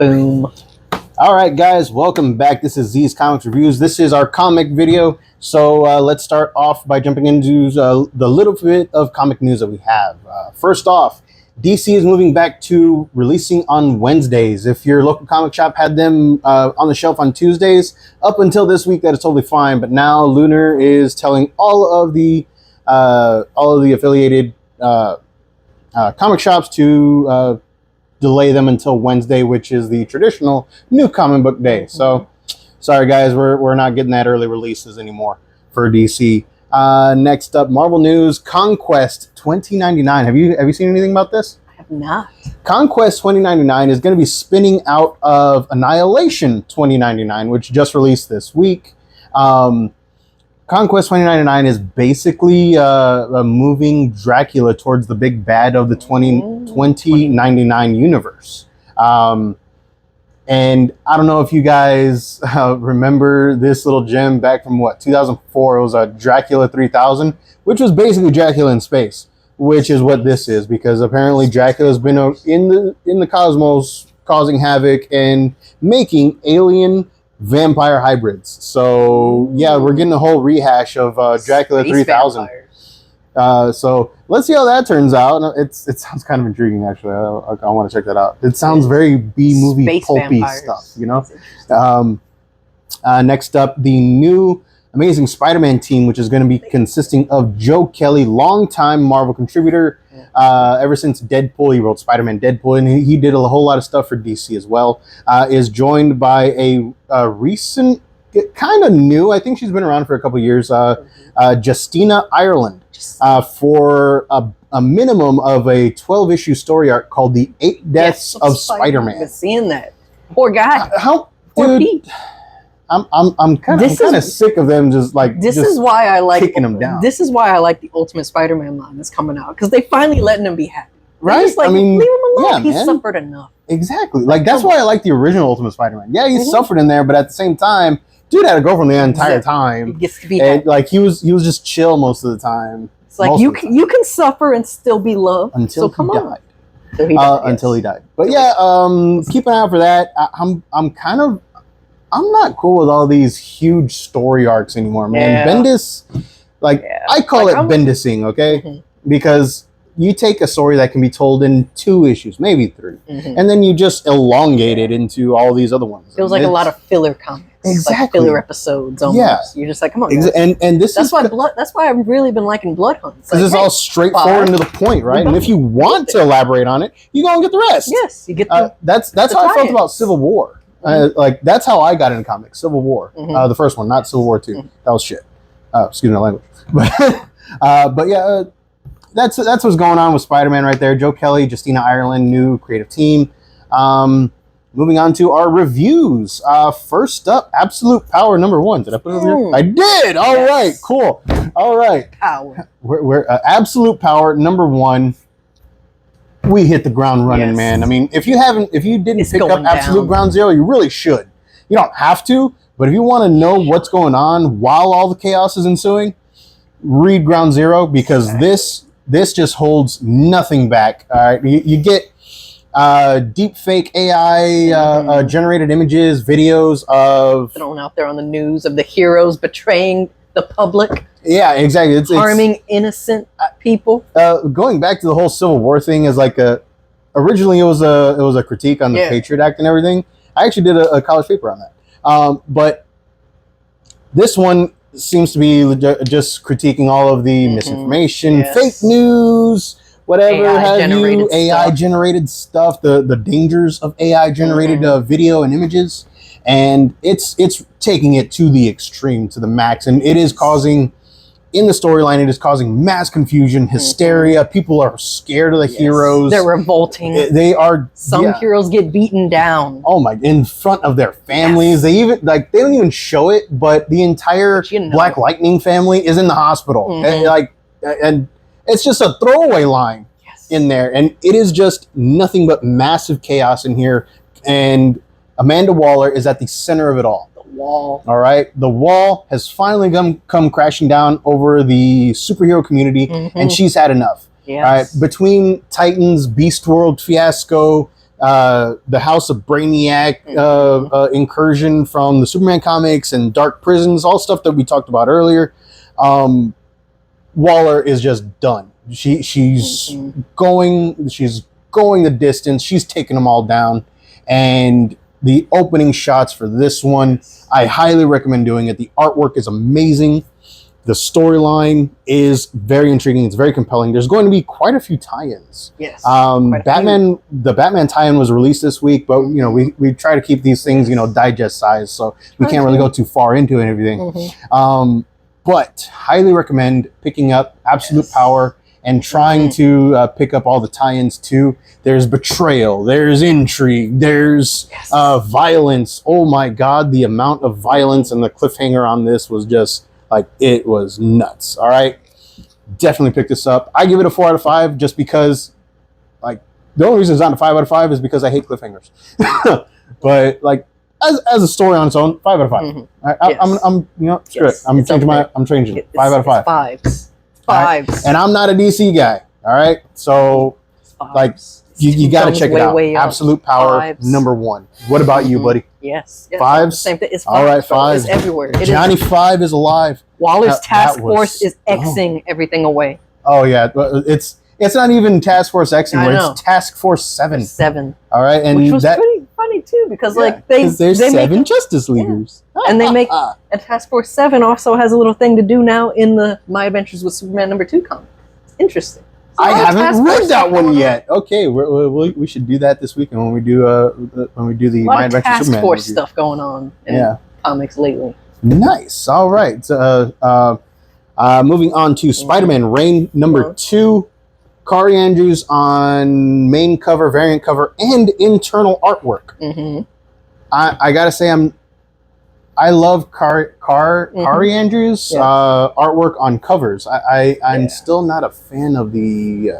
Boom. All right, guys, welcome back. This is Z's Comics Reviews. This is our comic video. So let's start off by jumping into the little bit of comic news that we have. First off, DC is moving back to releasing on Wednesdays. If your local comic shop had them on the shelf on Tuesdays, up until this week, that is totally fine. But now Lunar is telling all of the affiliated comic shops to delay them until Wednesday, which is the traditional new comic book day. So, sorry guys, we're not getting that early releases anymore for DC. Next up, Marvel news: Conquest 2099. Have you seen anything about this? I have not. Conquest 2099 is going to be spinning out of Annihilation 2099, which just released this week. Conquest 2099 is basically moving Dracula towards the big bad of the 2099 universe. And I don't know if you guys remember this little gem back from 2004. It was a Dracula 3000, which was basically Dracula in space, which is what this is, because apparently Dracula has been in the cosmos causing havoc and making alien vampire hybrids. So yeah, we're getting a whole rehash of Dracula 3000. So let's see how that turns out. It sounds kind of intriguing, actually. I want to check that out. It sounds very B-movie Space pulpy vampires. stuff, you know. Next up, the new Amazing Spider-Man team, which is going to be consisting of Joe Kelly, longtime Marvel contributor. Ever since Deadpool, he wrote Spider-Man Deadpool, and he did a whole lot of stuff for DC as well. Is joined by a recent, kind of new, I think she's been around for a couple of years, Justina Ireland, for a minimum of a 12-issue story arc called The 8 Deaths of Spider-Man. I've been seeing that. Poor guy. Poor Dude, Pete. I'm kind of sick of them just is why I like kicking him down. This is why I like the Ultimate Spider-Man line that's coming out, because they finally letting him be happy. Right? Just, leave him alone. He's suffered enough. Exactly. That's why I like the original Ultimate Spider-Man. Yeah, he suffered in there, but at the same time, dude had a girlfriend the entire time. He gets to be happy. And he was just chill most of the time. It's like you can suffer and still be loved until he died. Until he died. But yeah, keep an eye out for that. I'm not cool with all these huge story arcs anymore, man. Yeah. Bendis, I call it Bendising, okay? Because you take a story that can be told in 2 issues, maybe 3, and then you just elongate it into all these other ones. Feels like a lot of filler comics. Exactly. Like filler episodes almost. Yeah. You're just like, come on. And that's why I've really been liking Blood Hunt. Because it's all straightforward and to the point, right? And if you want to elaborate on it, you go and get the rest. Yes, you get that's how I felt about Civil War. That's how I got into comics. Civil War, the first one, not Civil War 2. That was shit. Excuse my language. But yeah, that's what's going on with Spider-Man right there. Joe Kelly, Justina Ireland, new creative team. Moving on to our reviews. First up, Absolute Power #1. Did I put it over here? I did. All right, cool. All right. Power. We're Absolute Power #1. We hit the ground running, man. I mean, if you didn't pick up Absolute Ground Zero, you really should. You don't have to, but if you want to know what's going on while all the chaos is ensuing, read Ground Zero, because this just holds nothing back. All right, you get deep fake AI generated images, videos of thrown out there on the news of the heroes betraying the public. Yeah, exactly. It's harming innocent people. Going back to the whole Civil War thing is originally it was a critique on the Patriot Act and everything. I actually did a college paper on that. But this one seems to be just critiquing all of the misinformation, fake news, whatever AI generated stuff, the dangers of AI generated video and images, and it's taking it to the extreme, to the max, and it is causing. In the storyline, it is causing mass confusion, hysteria. People are scared of the heroes. They're revolting. They are. Some heroes get beaten down. Oh my! In front of their families, they even they don't even show it, but the entire Black Lightning family is in the hospital, and it's just a throwaway line in there, and it is just nothing but massive chaos in here. And Amanda Waller is at the center of it all. Wall. All right. The wall has finally come crashing down over the superhero community, and she's had enough. Yes. All right. Between Titans, Beast World fiasco, the House of Brainiac incursion from the Superman comics and Dark Prisons, all stuff that we talked about earlier. Waller is just done. She's going the distance. She's taking them all down. And the opening shots for this one, I highly recommend doing it. The artwork is amazing. The storyline is very intriguing. It's very compelling. There's going to be quite a few tie-ins. Yes. The Batman tie-in was released this week, but you know, we try to keep these things, you know, digest size, so we can't really go too far into it and everything. But highly recommend picking up Absolute Power and trying to pick up all the tie-ins too. There's betrayal, there's intrigue, there's violence. Oh my God, the amount of violence and the cliffhanger on this was just like, it was nuts. All right, definitely pick this up. I give it a 4 out of 5 just because, like, the only reason it's not a 5 out of 5 is because I hate cliffhangers. But like, as a story on its own, 5 out of 5. I'm you know, screw it. I'm changing it. 5 out of 5. Fives. Right? And I'm not a DC guy. All right, so like, you got to check it out. Absolute Power #1. What about you, buddy? Yes. Fives? Same thing. It's all right, 5. It's everywhere. Johnny 5 is alive. Waller's task force is Xing everything away. Oh yeah, it's not even Task Force X anymore. It's Task Force 7. 7. All right, and which was pretty funny too, because like there's 7 Justice Leaguers, and they make and Task Force 7 also has a little thing to do now in the My Adventures with Superman #2 comic. It's interesting. I haven't read that one yet. Okay, we should do that this week, and when we do the My Adventures Task Superman Force review. stuff going on in comics lately. Nice. All right. Moving on to Spider-Man Reign #2. Kari Andrews on main cover, variant cover, and internal artwork. I gotta say, I love Kari Andrews artwork on covers. I'm still not a fan of the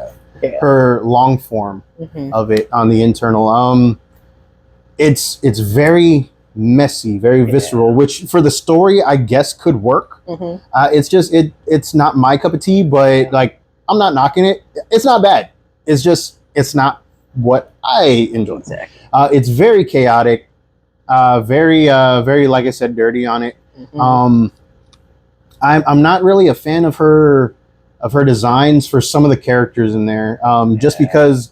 her long form of it on the internal. It's very messy, very visceral, which for the story I guess could work. It's just it's not my cup of tea, but like, I'm not knocking it. It's not bad. It's just, it's not what I enjoy. Exactly. It's very chaotic, very like I said, dirty on it. I'm not really a fan of her designs for some of the characters in there. Just because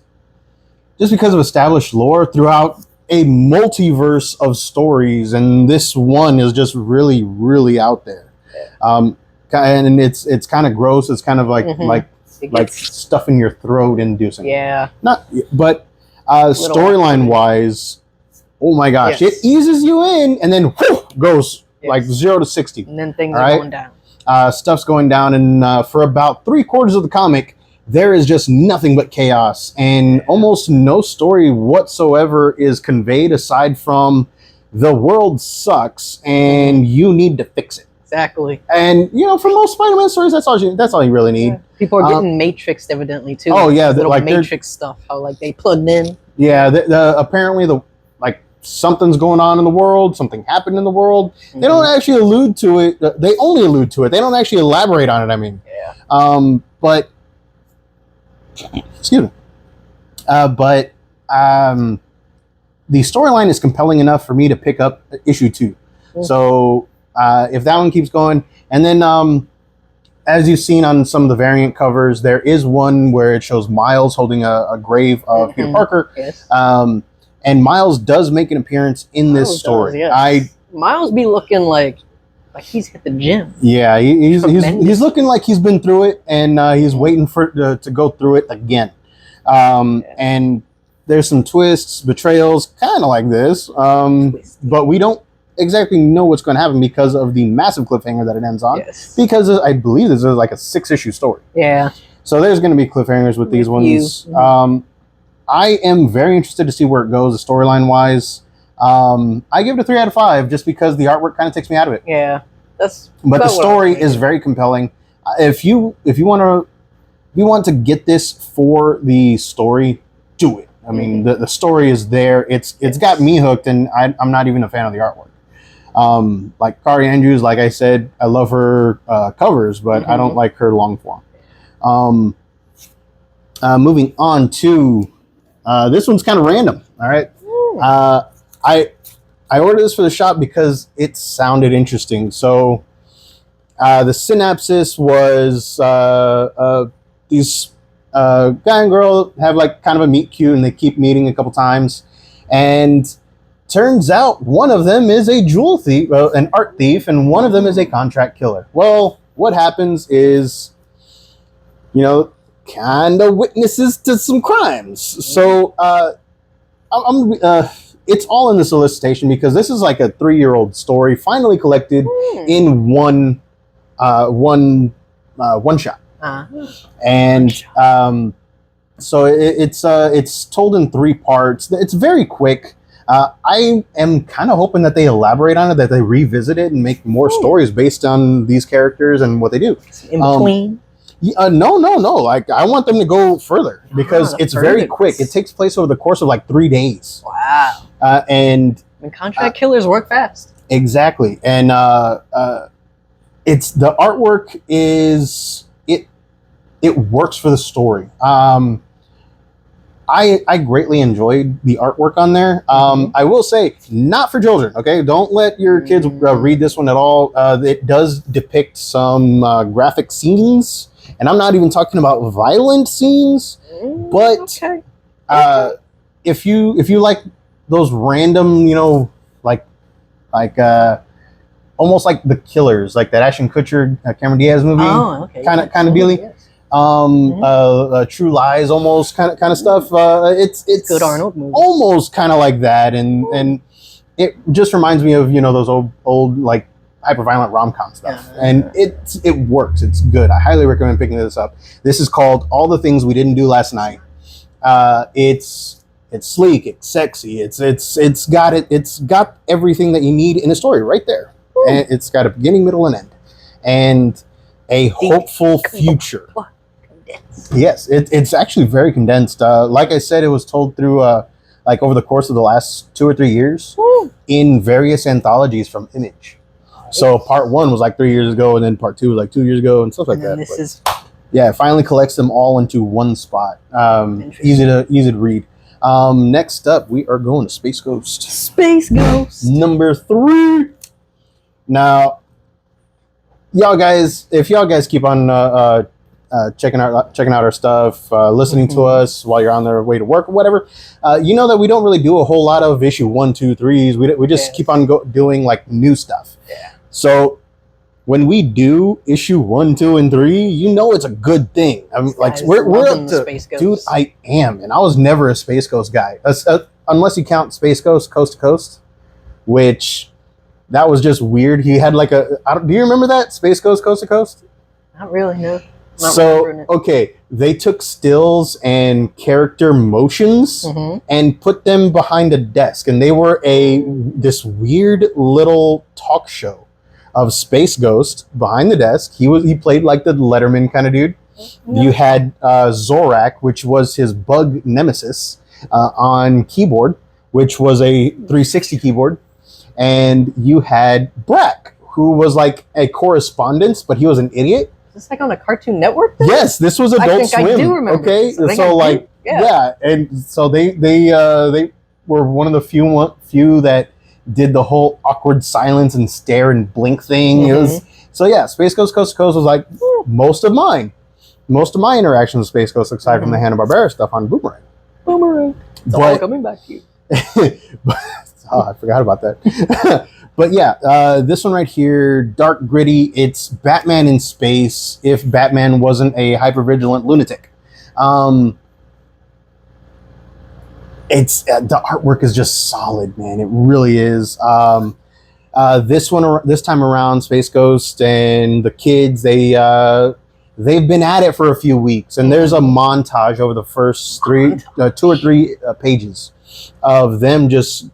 of established lore throughout a multiverse of stories, and this one is just really, really out there. And it's kind of gross. It's kind of like stuff in your throat inducing. But storyline wise, oh my gosh, it eases you in and then goes like 0 to 60, and then things are going down. Stuff's going down, and for about 3/4 of the comic, there is just nothing but chaos, and almost no story whatsoever is conveyed aside from the world sucks and you need to fix it. Exactly. And you know, for most Spider-Man stories, that's all you really need. People are getting matrixed evidently too. Oh yeah, little like matrix stuff. How like they plugged in. Yeah, apparently like something's going on in the world. Something happened in the world. They don't actually allude to it. They only allude to it. They don't actually elaborate on it. I mean, but excuse me. But the storyline is compelling enough for me to pick up issue 2. So if that one keeps going, and then as you've seen on some of the variant covers, there is one where it shows Miles holding a grave of Peter Parker. And Miles does make an appearance in this story. Miles be looking like he's hit the gym. Yeah, he's looking like he's been through it, and he's waiting for to go through it again. And there's some twists, betrayals, kind of like this, but we don't exactly know what's going to happen because of the massive cliffhanger that it ends on. Because I believe this is like a 6-issue story. So there's going to be cliffhangers with these ones. I am very interested to see where it goes, the storyline wise. I give it a 3 out of 5 just because the artwork kind of takes me out of it. But the story is very compelling. If you want to get this for the story, do it. I mean, the story is there. It's got me hooked, and I'm not even a fan of the artwork. Like Kari Andrews, like I said, I love her covers, but I don't like her long form. Moving on to This one's kind of random. All right. Ooh. I ordered this for the shop because it sounded interesting. So the synopsis was these guy and girl have like kind of a meet cute, and they keep meeting a couple times, and turns out one of them is a jewel thief, an art thief, and one of them is a contract killer. Well, what happens is, you know, kind of witnesses to some crimes. So it's all in the solicitation because this is like a 3-year-old story finally collected in one shot. And so it's told in 3 parts. It's very quick. I am kind of hoping that they elaborate on it, that they revisit it and make more stories based on these characters and what they do. In between? No. Like, I want them to go further because it's very quick. It takes place over the course of like 3 days. Wow. And contract killers work fast. Exactly. And it's the artwork is it works for the story. I greatly enjoyed the artwork on there. I will say, not for children. Okay, don't let your kids read this one at all. It does depict some graphic scenes, and I'm not even talking about violent scenes. But if you like those random, you know, like almost like The Killers, like that Ashton Kutcher, Cameron Diaz movie, kind of dealy. Yes. True Lies, almost kind of stuff. It's good Arnold movie. Almost kind of like that, and it just reminds me of, you know, those old like hyper violent rom-com stuff, and it works. It's good. I highly recommend picking this up. This is called All the Things We Didn't Do Last Night. It's sleek. It's sexy. It's got everything that you need in a story right there. And it's got a beginning, middle, and end, and a hopeful future. Yes, it's actually very condensed. Like I said, it was told through like over the course of the last 2 or 3 years in various anthologies from Image. So part 1 was like 3 years ago, and then part 2 was like 2 years ago, and stuff like that. It finally collects them all into one spot. Easy to read. Next up, we are going to Space Ghost. Space Ghost number 3. Now, if y'all guys keep on checking out our stuff, listening to us while you're on their way to work or whatever, you know that we don't really do a whole lot of issue 1, 2, 3s. We just keep on doing like new stuff. So when we do issue 1, 2, and 3, you know it's a good thing. I mean, like we're up to Space Ghost. Dude, I am, and I was never a Space Ghost guy, unless you count Space Ghost Coast to Coast, which that was just weird. He had like do you remember that Space Ghost Coast to Coast? Not really, no. So, okay, they took stills and character motions and put them behind a desk, and they were this weird little talk show of Space Ghost behind the desk. He played like the Letterman kind of dude. You had Zorak, which was his bug nemesis, on keyboard, which was a 360 keyboard, and you had Brack, who was like a correspondent, but he was an idiot. Is this like on a Cartoon Network thing? Yes, this was Adult Swim. I do remember. Okay, so like, and so they were one of the few that did the whole awkward silence and stare and blink thing. It was, Space Ghost Coast to Coast was like most of my interactions with Space Ghost, aside from the Hanna-Barbera stuff on Boomerang. It's all coming back to you. I forgot about that. But yeah, this one right here, dark, gritty. It's Batman in space if Batman wasn't a hypervigilant lunatic. It's the artwork is just solid, man. It really is. This time around, Space Ghost and the kids, they've been at it for a few weeks, and there's a montage over the first 2 or 3 pages of them just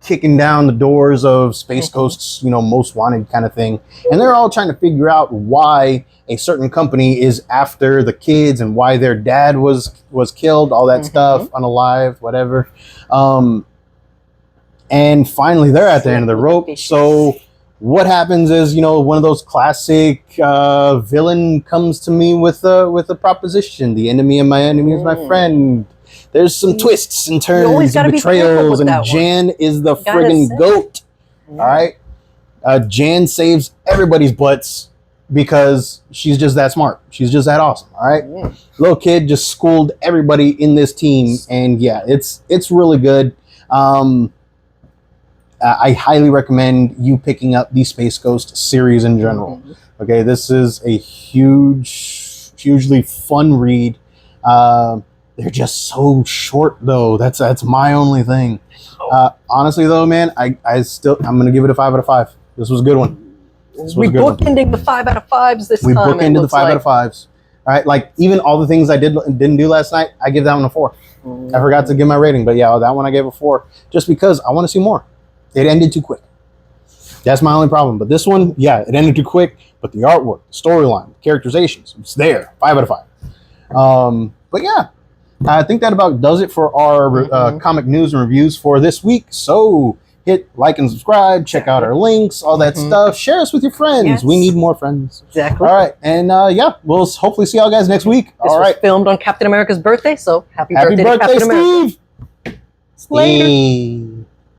kicking down the doors of Space Ghost's, most wanted kind of thing. And they're all trying to figure out why a certain company is after the kids and why their dad was killed, all that stuff, unalived, whatever. And finally they're at the end of the rope. So what happens is, one of those classic villain comes to me with a proposition. The enemy of my enemy is my friend. There's some twists and always turns gotta and be careful betrayals, with and that one. Jan is the Gotta friggin' say. goat. Yeah. All right, Jan saves everybody's butts because she's just that smart. She's just that awesome. All right, Yeah. little kid just schooled everybody in this team, and yeah, it's really good. I highly recommend you picking up the Space Ghost series in general. Mhm. Okay, this is a hugely fun read. They're just so short, though. That's my only thing. Honestly, though, man, I'm gonna give it a 5 out of 5. This was a good one. We bookending the 5 out of 5s this We time. bookended the 5 out of 5s. All right, like even all the things I didn't do last night, I give that one a 4. I forgot to give my rating, but yeah, that one I gave a 4, just because I want to see more. It ended too quick. That's my only problem. But this one, yeah, it ended too quick. But the artwork, the storyline, the characterizations, it's there. 5 out of 5. But yeah, I think that about does it for our comic news and reviews for this week. So hit like and subscribe. Check out our links, all that stuff. Share us with your friends. Yes. We need more friends. Exactly. All right, and yeah, we'll hopefully see y'all guys next week. This All was right, filmed on Captain America's birthday, so happy happy birthday to birthday, Captain America. Steve. Later. Steve.